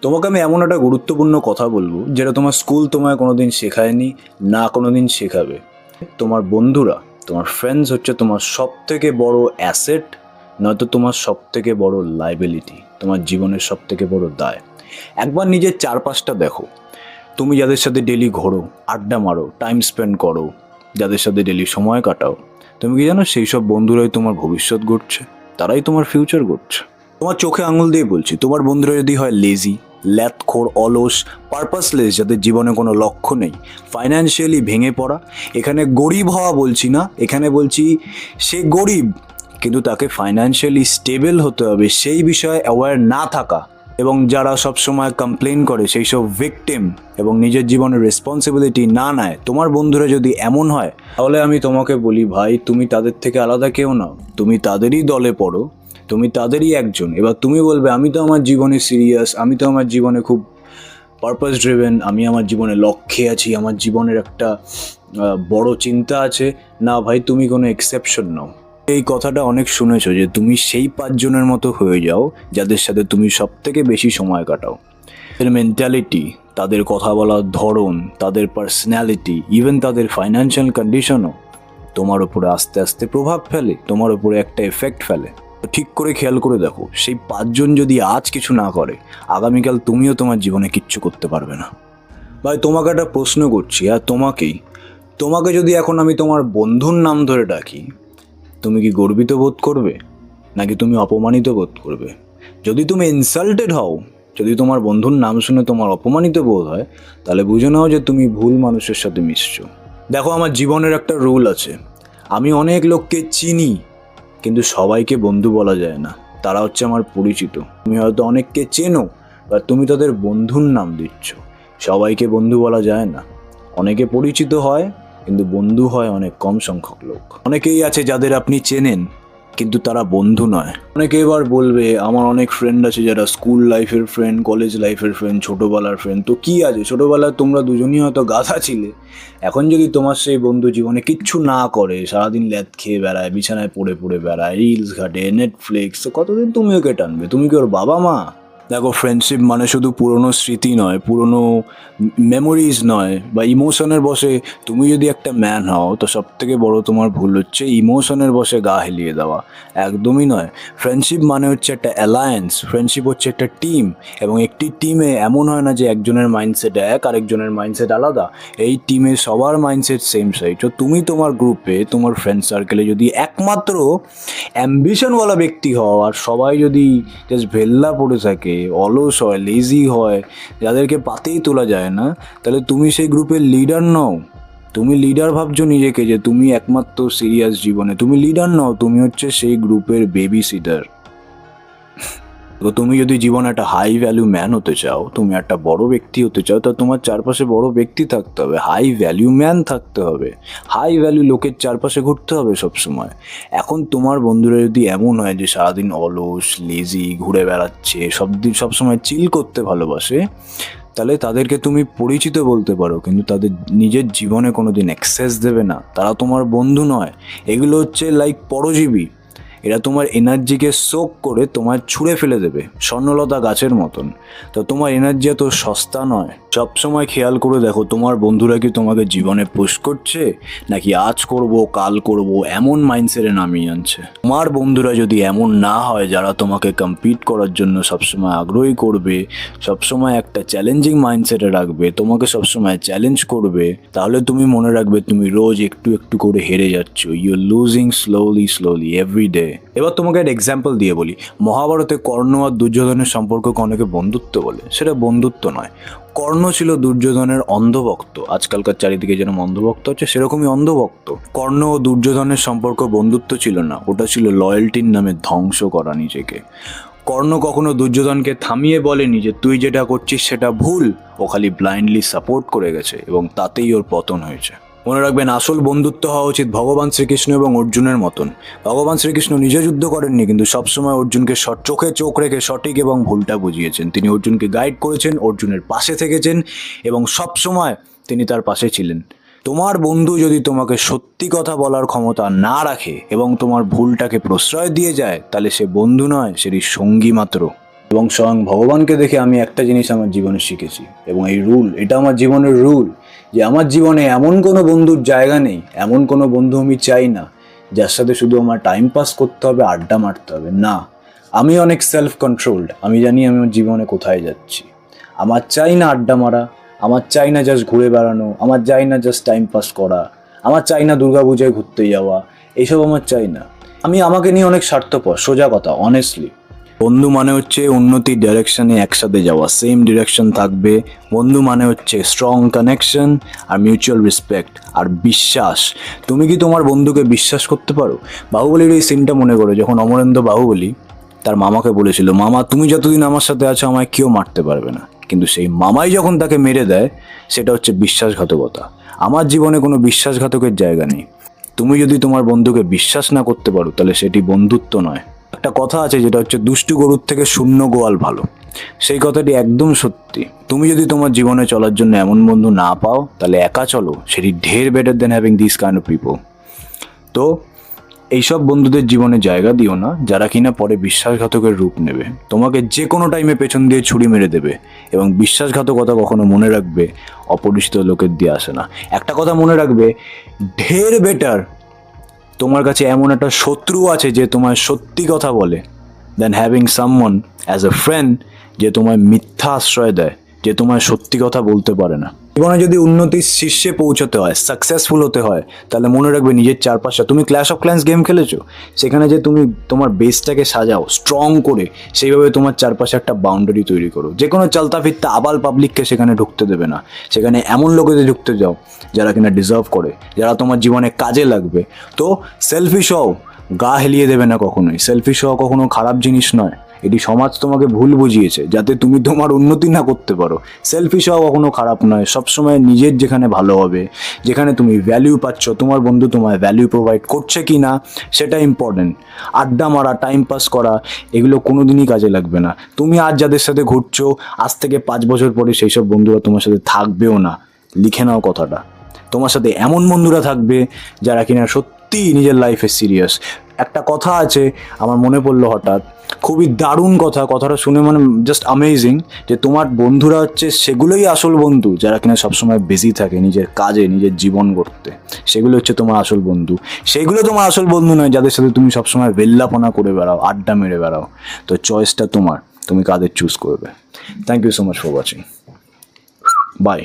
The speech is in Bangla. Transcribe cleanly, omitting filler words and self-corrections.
তোমাকে আমি এমন একটা গুরুত্বপূর্ণ কথা বলবো যেটা তোমার স্কুল তোমায় কোনোদিন শেখায়নি, না কোনোদিন শেখাবে। তোমার বন্ধুরা, তোমার ফ্রেন্ডস হচ্ছে তোমার সব থেকে বড় অ্যাসেট, নয়তো তোমার সব থেকে বড় লাইবিলিটি, তোমার জীবনের সব থেকে বড় দায়। একবার নিজের চারপাশটা দেখো। তুমি যাদের সাথে ডেলি ঘোরো, আড্ডা মারো, টাইম স্পেন্ড করো, যাদের সাথে ডেলি সময় কাটাও, তুমি কি জানো সেই সব বন্ধুরাই তোমার ভবিষ্যৎ গড়ছে, তারাই তোমার ফিউচার গড়ছে। তোমার চোখে আঙুল দিয়ে বলছি, তোমার বন্ধুরা যদি হয় লেজি, ল্যাথখোর, অলস, পারপাসলেস, যাদের জীবনে কোনো লক্ষ্য নেই, ফাইন্যান্সিয়ালি ভেঙে পড়া, এখানে গরিব হওয়া বলছি না, এখানে বলছি সে গরিব কিন্তু তাকে ফাইন্যান্সিয়ালি স্টেবল হতে হবে সেই বিষয়ে অ্যাওয়্যার না থাকা, এবং যারা সবসময় কমপ্লেন করে সেই সব ভিকটিম এবং নিজের জীবনের রেসপন্সিবিলিটি না নেয়, তোমার বন্ধুরা যদি এমন হয়, তাহলে আমি তোমাকে বলি ভাই, তুমি তাদের থেকে আলাদা কেউ নাও, তুমি তাদেরই দলে পড়ো, তুমি তাদেরই একজন। এবার তুমি বলবে আমি তো আমার জীবনে সিরিয়াস, আমি তো আমার জীবনে খুব পারপাস ড্রিভেন, আমি আমার জীবনে লক্ষ্যে আছি, আমার জীবনের একটা বড় চিন্তা আছে। না ভাই, তুমি কোনো এক্সেপশন নাও। এই কথাটা অনেক শুনেছো যে তুমি সেই পাঁচজনের মতো হয়ে যাও যাদের সাথে তুমি সব থেকে বেশি সময় কাটাও। তাদের মেন্টালিটি, তাদের কথা বলার ধরন, তাদের পার্সোনালিটি, ইভেন তাদের ফাইন্যান্সিয়াল কন্ডিশনও তোমার উপরে আস্তে আস্তে প্রভাব ফেলে, তোমার উপরে একটা এফেক্ট ফেলে। ঠিক করে খেয়াল করে দেখো, সেই পাঁচজন যদি আজ কিছু না করে, আগামীকাল তুমিও তোমার জীবনে কিচ্ছু করতে পারবে না। ভাই তোমাকে একটা প্রশ্ন করছি, আর তোমাকে যদি এখন আমি তোমার বন্ধুর নাম ধরে ডাকি, তুমি কি গর্বিত বোধ করবে, নাকি তুমি অপমানিত বোধ করবে? যদি তুমি ইনসাল্টেড হও, যদি তোমার বন্ধুর নাম শুনে তোমার অপমানিত বোধ হয়, তাহলে বুঝে নাও যে তুমি ভুল মানুষের সাথে মিশছো। দেখো, আমার জীবনের একটা রুল আছে, আমি অনেক লোককে চিনি কিন্তু সবাইকে বন্ধু বলা যায় না, তারা হচ্ছে আমার পরিচিত। তুমি হয়তো অনেককে চেনো বা তুমি তাদের বন্ধুর নাম দিচ্ছ, সবাইকে বন্ধু বলা যায় না। অনেকে পরিচিত হয় কিন্তু বন্ধু হয় অনেক কম সংখ্যক লোক। অনেকেই আছে যাদের আপনি চেনেন কিন্তু তারা বন্ধু নয়। অনেকে এবার বলবে আমার অনেক ফ্রেন্ড আছে যারা স্কুল লাইফের ফ্রেন্ড, কলেজ লাইফের ফ্রেন্ড, ছোটোবেলার ফ্রেন্ড। তো কী আছে, ছোটোবেলায় তোমরা দুজনই হয়তো গাধা ছিলে, এখন যদি তোমার সেই বন্ধু জীবনে কিচ্ছু না করে, সারাদিন ল্যাদ খেয়ে বেড়ায়, বিছানায় পড়ে পড়ে বেড়ায়, রিলস ঘাটে, নেটফ্লিক্স, তো কতদিন তুমি ওকে টানবে? তুমি কি ওর বাবা মা? দেখো, ফ্রেন্ডশিপ মানে শুধু পুরনো স্মৃতি নয়, পুরনো মেমোরিজ নয়, বা ইমোশনের বসে তুমি যদি একটা ম্যান হও, তো সব থেকে বড় তোমার ভুল হচ্ছে ইমোশনের বসে গা হেলিয়ে দেওয়া। একদমই নয়। ফ্রেন্ডশিপ মানে হচ্ছে একটা অ্যালায়েন্স, ফ্রেন্ডশিপ হচ্ছে একটা টিম, এবং একটি টিমে এমন হয় না যে একজনের মাইন্ডসেট এক আরেকজনের মাইন্ডসেট আলাদা, এই টিমে সবার মাইন্ডসেট সেম সাইজ। তো তুমি তোমার গ্রুপে, তোমার ফ্রেন্ড সার্কেলে যদি একমাত্র অ্যাম্বিশনওয়ালা ব্যক্তি হও, আর সবাই যদি জাস্ট ভেল্লা পড়ে থাকে, অলস হয়, লেজি হয়, যাদেরকে পাতেই তোলা যায় না, তাহলে তুমি সেই গ্রুপের লিডার নও। তুমি লিডার ভাবছো নিজেকে যে তুমি একমাত্র সিরিয়াস জীবনে, তুমি লিডার নও, তুমি হচ্ছে সেই গ্রুপের বেবি সিটার। তো তুমি যদি জীবনে একটা হাই ভ্যালু ম্যান হতে চাও, তুমি একটা বড় ব্যক্তি হতে চাও, তা তোমার চারপাশে বড় ব্যক্তি থাকতে হবে, হাই ভ্যালু ম্যান থাকতে হবে, হাই ভ্যালু লোকের চারপাশে ঘুরতে হবে সবসময়। এখন তোমার বন্ধুরা যদি এমন হয় যে সারাদিন অলস, লেজি, ঘুরে বেড়াচ্ছে, সবসময় চিল করতে ভালোবাসে, তাহলে তাদেরকে তুমি পরিচিত বলতে পারো, কিন্তু তাদের নিজের জীবনে কোনো দিন অ্যাক্সেস দেবে না, তারা তোমার বন্ধু নয়। এগুলো হচ্ছে লাইক পরজীবী, এরা তোমার এনার্জিকে সোক করে তোমার ছুঁড়ে ফেলে দেবে, স্বর্ণলতা গাছের মতন। তো তোমার এনার্জি এত সস্তা নয়। সবসময় খেয়াল করে দেখো, তোমার বন্ধুরা কি তোমাকে জীবনে পুশ করছে, নাকি আজ করব কাল করব এমন মাইন্ডসেটে নামিয়ে আনছে? তোমার বন্ধুরা যদি এমন না হয় যারা তোমাকে কম্পিট করার জন্য সবসময় আগ্রহী করবে, সবসময় একটা চ্যালেঞ্জিং মাইন্ডসেটে রাখবে, তোমাকে সবসময় চ্যালেঞ্জ করবে, তাহলে তুমি মনে রাখবে তুমি রোজ একটু একটু করে হেরে যাচ্ছ। You are losing slowly every day. এবার তোমাকে একটা এক্সাম্পল দিয়ে বলি, মহাভারতে কর্ণ আর দুর্যোধনের সম্পর্ককে অনেকে বন্ধুত্ব বলে, সেটা বন্ধুত্ব নয়। কর্ণ ছিল দুর্যোধনের অন্ধভক্ত, আজকালকার চারিদিকে যেরকম অন্ধভক্ত হচ্ছে সেরকমই অন্ধভক্ত। কর্ণ ও দুর্যোধনের সম্পর্ক বন্ধুত্ব ছিল না, ওটা ছিল লয়্যালটির নামে ধ্বংস করা নিজেকে। কর্ণ কখনো দুর্যোধনকে থামিয়ে বলেনি যে তুই যেটা করছিস সেটা ভুল, ও খালি ব্লাইন্ডলি সাপোর্ট করে গেছে, এবং তাতেই ওর পতন হয়েছে। মনে রাখবেন, আসল বন্ধুত্ব হওয়া উচিত ভগবান শ্রীকৃষ্ণ এবং অর্জুনের মতন। ভগবান শ্রীকৃষ্ণ নিজে যুদ্ধ করেননি, কিন্তু সবসময় অর্জুনকে চোখে চোখ রেখে সঠিক এবং ভুলটা বুঝিয়েছেন। তিনি অর্জুনকে গাইড করেছেন, অর্জুনের পাশে থেকেছেন, এবং সবসময় তিনি তার পাশে ছিলেন। তোমার বন্ধু যদি তোমাকে সত্যি কথা বলার ক্ষমতা না রাখে এবং তোমার ভুলটাকে প্রশ্রয় দিয়ে যায়, তাহলে সে বন্ধু নয়, সেটি সঙ্গী মাত্র। এবং স্বয়ং ভগবানকে দেখে আমি একটা জিনিস আমার জীবনে শিখেছি, এবং এই রুল, এটা আমার জীবনের রুল, যে আমার জীবনে এমন কোনো বন্ধুর জায়গা নেই, এমন কোনো বন্ধু আমি চাই না যার সাথে শুধু আমার টাইম পাস করতে হবে, আড্ডা মারতে হবে। না, আমি অনেক সেলফ কন্ট্রোলড, আমি জানি আমি আমার জীবনে কোথায় যাচ্ছি। আমার চাই না আড্ডা মারা, আমার চাই না জাস্ট ঘুরে বেড়ানো, আমার চাই না জাস্ট টাইম পাস করা, আমার চাই না দুর্গাপূজায় ঘুরতে যাওয়া, এইসব আমার চাই না। আমি আমাকে নিয়ে অনেক স্বার্থপর, সোজা কথা, অনেস্টলি। বন্ধু মানে হচ্ছে উন্নতির ডাইরেকশনে একসাথে যাওয়া, সেম ডিরেকশন থাকবে। বন্ধু মানে হচ্ছে স্ট্রং কানেকশন আর মিউচুয়াল রেসপেক্ট আর বিশ্বাস। তুমি কি তোমার বন্ধুকে বিশ্বাস করতে পারো? বাহুবলীর এই সিনটা মনে করো, যখন অমরেন্দ্র বাহুবলী তার মামাকে বলেছিল, মামা তুমি যতদিন আমার সাথে আছো আমায় কেউ মারতে পারবে না, কিন্তু সেই মামাই যখন তাকে মেরে দেয়, সেটা হচ্ছে বিশ্বাসঘাতকতা। আমার জীবনে কোনো বিশ্বাসঘাতকের জায়গা নেই। তুমি যদি তোমার বন্ধুকে বিশ্বাস না করতে পারো, তাহলে সেটি বন্ধুত্ব নয়। একটা কথা আছে যেটা হচ্ছে, দুষ্টু গরুর থেকে শূন্য গোয়াল ভালো। সেই কথাটি একদম সত্যি। তুমি যদি তোমার জীবনে চলার জন্য এমন বন্ধু না পাও, তাহলে একা চলো, সেটি ঢের better then having this kind of people. তো এইসব বন্ধুদের জীবনে জায়গা দিও না যারা কিনা পরে বিশ্বাসঘাতকের রূপ নেবে, তোমাকে যে কোনো টাইমে পেছন দিয়ে ছুরি মেরে দেবে। এবং বিশ্বাসঘাতকতা কখনো মনে রাখবে অপরিচিত লোকের দিয়ে আসে না। একটা কথা মনে রাখবে, ঢের বেটার তোমার কাছে এমন একটা শত্রু আছে যে তোমার সত্যি কথা বলে, then having someone as a friend যে তোমায় মিথ্যা আশ্রয় দেয়, যে তোমায় সত্যি কথা বলতে পারে না। জীবনে যদি উন্নতির শীর্ষে পৌঁছতে হয়, সাকসেসফুল হতে হয়, তাহলে মনে রাখবে নিজের চারপাশে, তুমি ক্ল্যাশ অফ ক্ল্যান্স গেম খেলেছো, সেখানে যে তুমি তোমার বেসটাকে সাজাও স্ট্রং করে, সেইভাবে তোমার চারপাশে একটা বাউন্ডারি তৈরি করো। যে কোনো চালতা ফিরতা আবাল পাবলিককে সেখানে ঢুকতে দেবে না। সেখানে এমন লোকেদের ঢুকতে যাও যারা কিনা ডিজার্ভ করে, যারা তোমার জীবনে কাজে লাগবে। তো সেলফিশ হও, গা হেলিয়ে দেবে না কখনোই। সেলফিশ হওয়া কখনো খারাপ জিনিস নয়, এটি সমাজ তোমাকে ভুল বুঝিয়েছে যাতে তুমি তোমার উন্নতি না করতে পারো। সেলফিশ হওয়া কখনো খারাপ নয়, সবসময় নিজের যেখানে ভালো হবে, যেখানে তুমি ভ্যালিউ পাচ্ছ, তোমার বন্ধু তোমায় ভ্যালিউ প্রোভাইড করছে কি না সেটা ইম্পর্টেন্ট। আড্ডা মারা, টাইম পাস করা, এগুলো কোনো দিনই কাজে লাগবে না। তুমি আজ যাদের সাথে ঘুরছো, আজ থেকে 5 বছর পরে সেই সব বন্ধুরা তোমার সাথে থাকবেও না। লিখে নাও কথাটা, তোমার সাথে এমন বন্ধুরা থাকবে যারা কিনা সত্যি নিজের লাইফে সিরিয়াস। একটা কথা আছে আমার মনে পড়লো হঠাৎ, খুবই দারুণ কথা, কথাটা শুনে মানে জাস্ট অ্যামেজিং, যে তোমার বন্ধুরা হচ্ছে সেগুলোই আসল বন্ধু যারা কিনা সবসময় বিজি থাকে নিজের কাজে, নিজের জীবন গড়তে। সেগুলো হচ্ছে তোমার আসল বন্ধু। সেগুলো তোমার আসল বন্ধু নয় যাদের সাথে তুমি সবসময় বেল্লাপনা করে বেড়াও, আড্ডা মেরে বেড়াও। তো চয়েসটা তোমার, তুমি কাদের চুজ করবে। Thank you so much for watching, by.